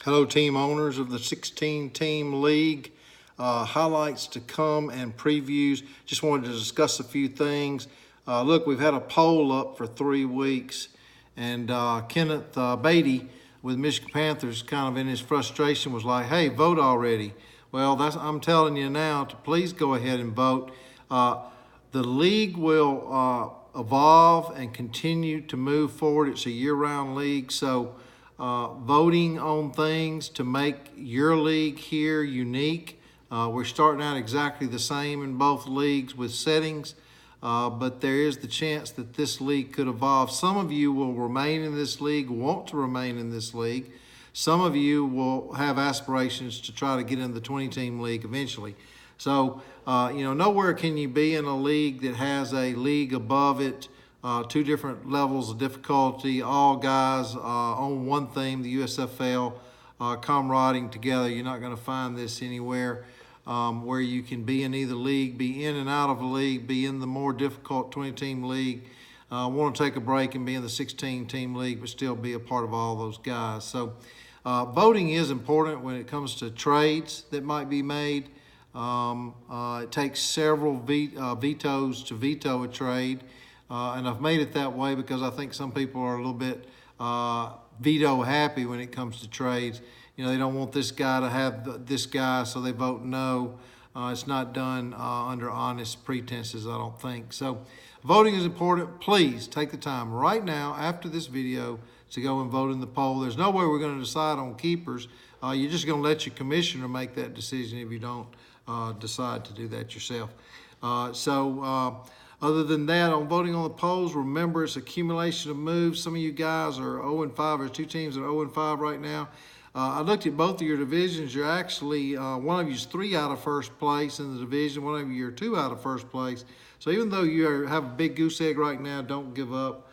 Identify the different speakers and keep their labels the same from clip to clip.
Speaker 1: Hello, team owners of the 16-team league. Highlights to come and previews. Just wanted to discuss a few things. Look, we've had a poll up for 3 weeks, and Kenneth Beatty with Michigan Panthers, kind of in his frustration, was like, "Hey, vote already." Well, I'm telling you now to please go ahead and vote. The league will evolve and continue to move forward. It's a year-round league, so voting on things to make your league here unique. We're starting out exactly the same in both leagues with settings, but there is the chance that this league could evolve. Some of you will remain in this league, want to remain in this league. Some of you will have aspirations to try to get in the 20-team league eventually. So, nowhere can you be in a league that has a league above it, 2 different levels of difficulty, all guys on one theme, the USFL, camaraderie together. You're not going to find this anywhere where you can be in either league, be in and out of a league, be in the more difficult 20-team league, want to take a break and be in the 16-team league, but still be a part of all those guys. So voting is important when it comes to trades that might be made. It takes several vetoes to veto a trade. And I've made it that way because I think some people are a little bit veto happy when it comes to trades. They don't want this guy to have this guy, so they vote no. It's not done under honest pretenses, I don't think. So voting is important. Please take the time right now after this video to go and vote in the poll. There's no way we're going to decide on keepers. You're just going to let your commissioner make that decision if you don't decide to do that yourself. Other than that, on voting on the polls, remember it's accumulation of moves. Some of you guys are 0-5. There's 2 teams that are 0-5 right now. I looked at both of your divisions. You're actually, one of you is 3 out of first place in the division. One of you are 2 out of first place. So even though you have a big goose egg right now, don't give up.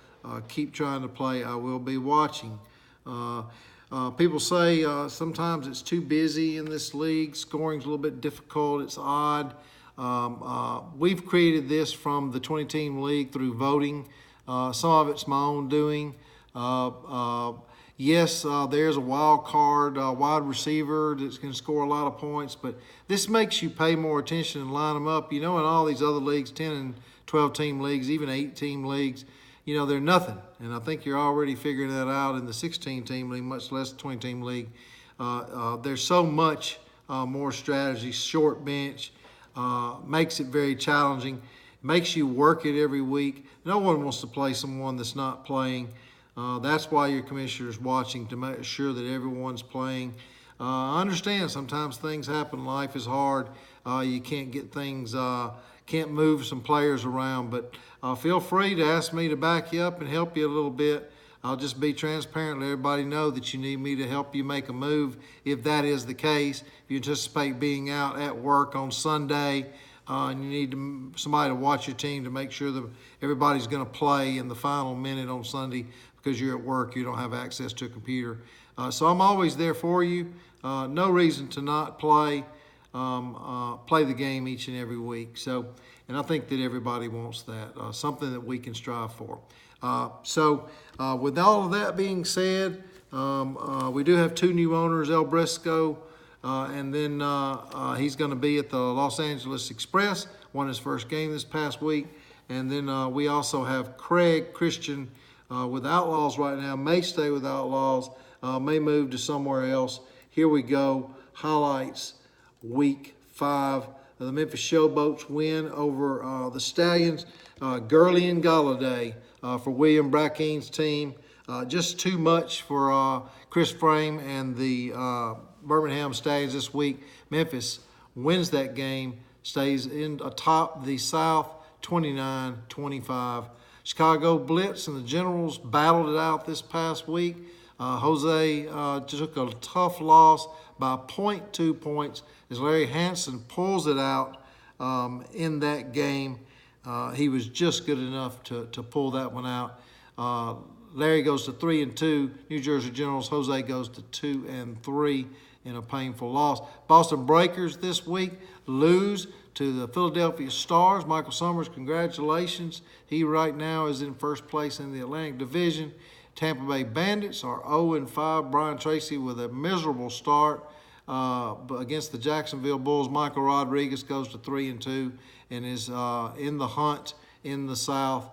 Speaker 1: Keep trying to play. I will be watching. People say sometimes it's too busy in this league. Scoring's a little bit difficult. It's odd. We've created this from the 20-team league through voting. Some of it's my own doing. Yes, there's a wild card wide receiver that's going to score a lot of points, but this makes you pay more attention and line them up. In all these other leagues, 10 and 12-team leagues, even 8-team leagues, they're nothing. And I think you're already figuring that out in the 16-team league, much less the 20-team league. There's so much more strategy, short bench, makes it very challenging, makes you work it every week. No one wants to play someone that's not playing. That's why your commissioner is watching to make sure that everyone's playing. I understand sometimes things happen. Life is hard. You can't get things, can't move some players around, but feel free to ask me to back you up and help you a little bit. I'll just be transparent, let everybody know that you need me to help you make a move if that is the case. If you anticipate being out at work on Sunday and you need somebody to watch your team to make sure that everybody's going to play in the final minute on Sunday because you're at work, you don't have access to a computer. So I'm always there for you. No reason to not play. Play the game each and every week. And I think that everybody wants that, something that we can strive for. With all of that being said, we do have 2 new owners, El Briscoe, and then he's going to be at the Los Angeles Express, won his first game this past week. And then we also have Craig Christian with Outlaws right now, may stay with Outlaws, may move to somewhere else. Here we go, highlights, week 5. The Memphis Showboats win over the Stallions. Gurley and Galladay for William Brackeen's team. Just too much for Chris Frame and the Birmingham Stallions this week. Memphis wins that game, stays in atop the South 29-25. Chicago Blitz and the Generals battled it out this past week. Jose took a tough loss by 0.2 points as Larry Hansen pulls it out in that game. He was just good enough to pull that one out. Larry goes to 3-2. New Jersey Generals. Jose goes to 2-3 in a painful loss. Boston Breakers this week lose to the Philadelphia Stars. Michael Summers, congratulations. He right now is in first place in the Atlantic Division. Tampa Bay Bandits are 0-5. Brian Tracy with a miserable start against the Jacksonville Bulls. Michael Rodriguez goes to 3-2 and is in the hunt in the South.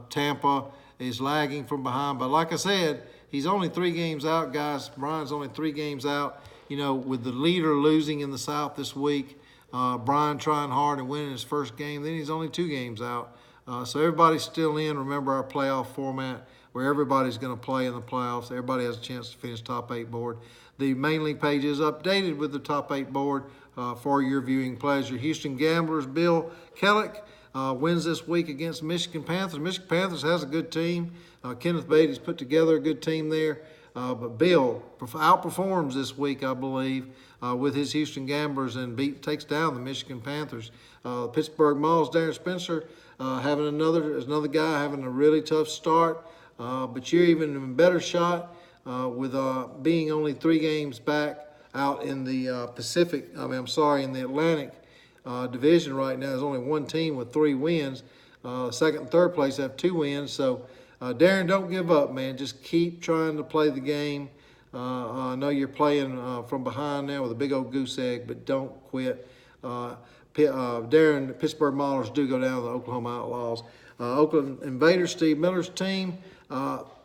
Speaker 1: Tampa is lagging from behind, but like I said, he's only 3 games out, guys. Brian's only 3 games out. You know, with the leader losing in the South this week, Brian trying hard and winning his first game, then he's only 2 games out. So everybody's still in. Remember our playoff format where everybody's going to play in the playoffs. Everybody has a chance to finish top 8 board. The main league page is updated with the top 8 board for your viewing pleasure. Houston Gamblers, Bill Kellick wins this week against Michigan Panthers. Michigan Panthers has a good team. Kenneth Beatty's put together a good team there. But Bill outperforms this week, I believe, with his Houston Gamblers and takes down the Michigan Panthers. Pittsburgh Mall's Darren Spencer having another guy having a really tough start. But you're even in a better shot with being only 3 games back out in the in the Atlantic division right now. There's only 1 team with 3 wins. Second and third place have 2 wins. So, Darren, don't give up, man. Just keep trying to play the game. I know you're playing from behind now with a big old goose egg, but don't quit. Darren, Pittsburgh Maulers do go down to the Oklahoma Outlaws. Oakland Invaders, Steve Miller's team,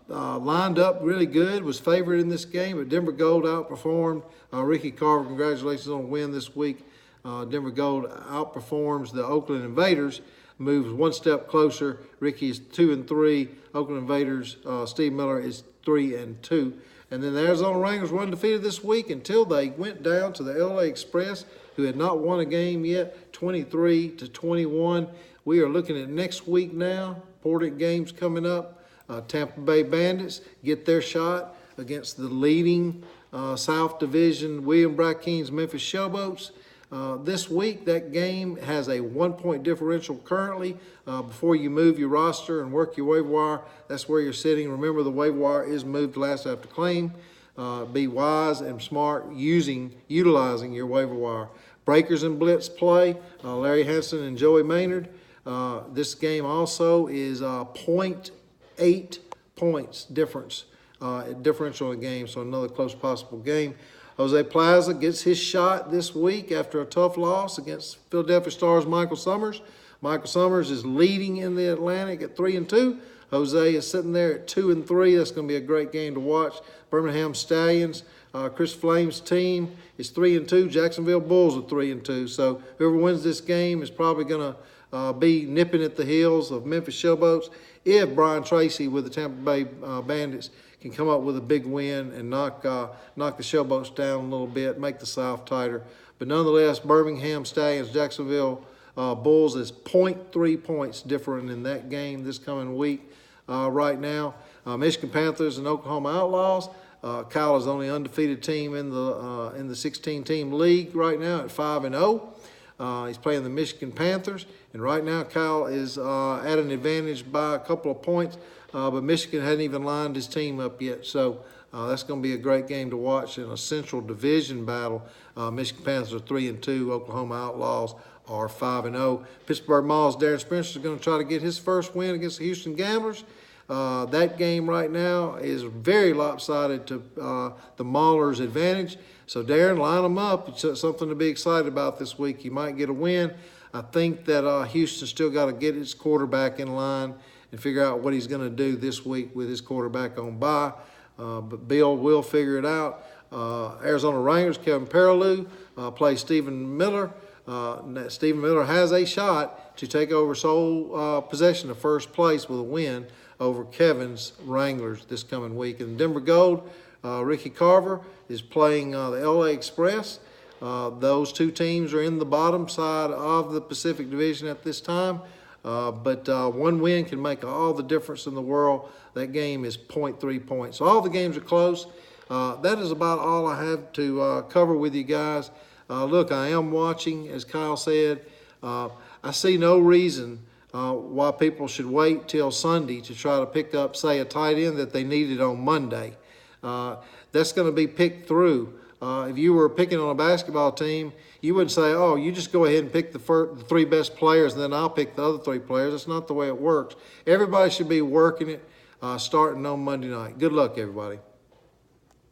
Speaker 1: lined up really good, was favored in this game, but Denver Gold outperformed. Ricky Carver, congratulations on a win this week. Denver Gold outperforms the Oakland Invaders, moves 1 step closer. Ricky is 2-3. Oakland Invaders, Steve Miller is 3-2. And then the Arizona Wranglers were undefeated this week until they went down to the LA Express, who had not won a game yet, 23-21. We are looking at next week now. Important games coming up. Tampa Bay Bandits get their shot against the leading South Division William Brackeen's Memphis Showboats. This week, that game has a 1-point differential currently. Before you move your roster and work your waiver wire, that's where you're sitting. Remember, the waiver wire is moved last after claim. Be wise and smart utilizing your waiver wire. Breakers and Blitz play, Larry Hansen and Joey Maynard. This game also is 0.8 points differential in the game, so another close possible game. Jose Plaza gets his shot this week after a tough loss against Philadelphia Stars' Michael Summers. Michael Summers is leading in the Atlantic at 3-2. Jose is sitting there at 2-3. That's going to be a great game to watch. Birmingham Stallions, Chris Flame's team is 3-2. Jacksonville Bulls are 3-2. So whoever wins this game is probably going to be nipping at the heels of Memphis Showboats if Brian Tracy with the Tampa Bay Bandits can come up with a big win and knock the Showboats down a little bit, make the South tighter. But nonetheless, Birmingham Stallions, Jacksonville Bulls is 0.3 points different in that game this coming week. Right now, Michigan Panthers and Oklahoma Outlaws. Kyle is the only undefeated team in the 16-team league right now at 5-0. He's playing the Michigan Panthers, and right now Kyle is at an advantage by a couple of points, but Michigan hadn't even lined his team up yet, so that's going to be a great game to watch in a Central Division battle. Michigan Panthers are 3-2, Oklahoma Outlaws are 5-0. Pittsburgh Mall's Darren Spencer is going to try to get his first win against the Houston Gamblers. That game right now is very lopsided to the Maulers' advantage. So, Darren, line them up. It's something to be excited about this week. You might get a win. I think that Houston still got to get his quarterback in line and figure out what he's going to do this week with his quarterback on bye. But Bill will figure it out. Arizona Wranglers, Kevin Perilou, plays Stephen Miller. Stephen Miller has a shot to take over sole possession of first place with a win over Kevin's Wranglers this coming week. And Denver Gold, Ricky Carver is playing the LA Express. Those 2 teams are in the bottom side of the Pacific Division at this time. But 1 win can make all the difference in the world. That game is 0.3 points. So all the games are close. That is about all I have to cover with you guys. Look, I am watching, as Kyle said. I see no reason why people should wait till Sunday to try to pick up, say, a tight end that they needed on Monday. That's going to be picked through. If you were picking on a basketball team, you wouldn't say, oh, you just go ahead and pick the 3 best players and then I'll pick the other 3 players. That's not the way it works. Everybody should be working it. starting on Monday night. Good luck, everybody.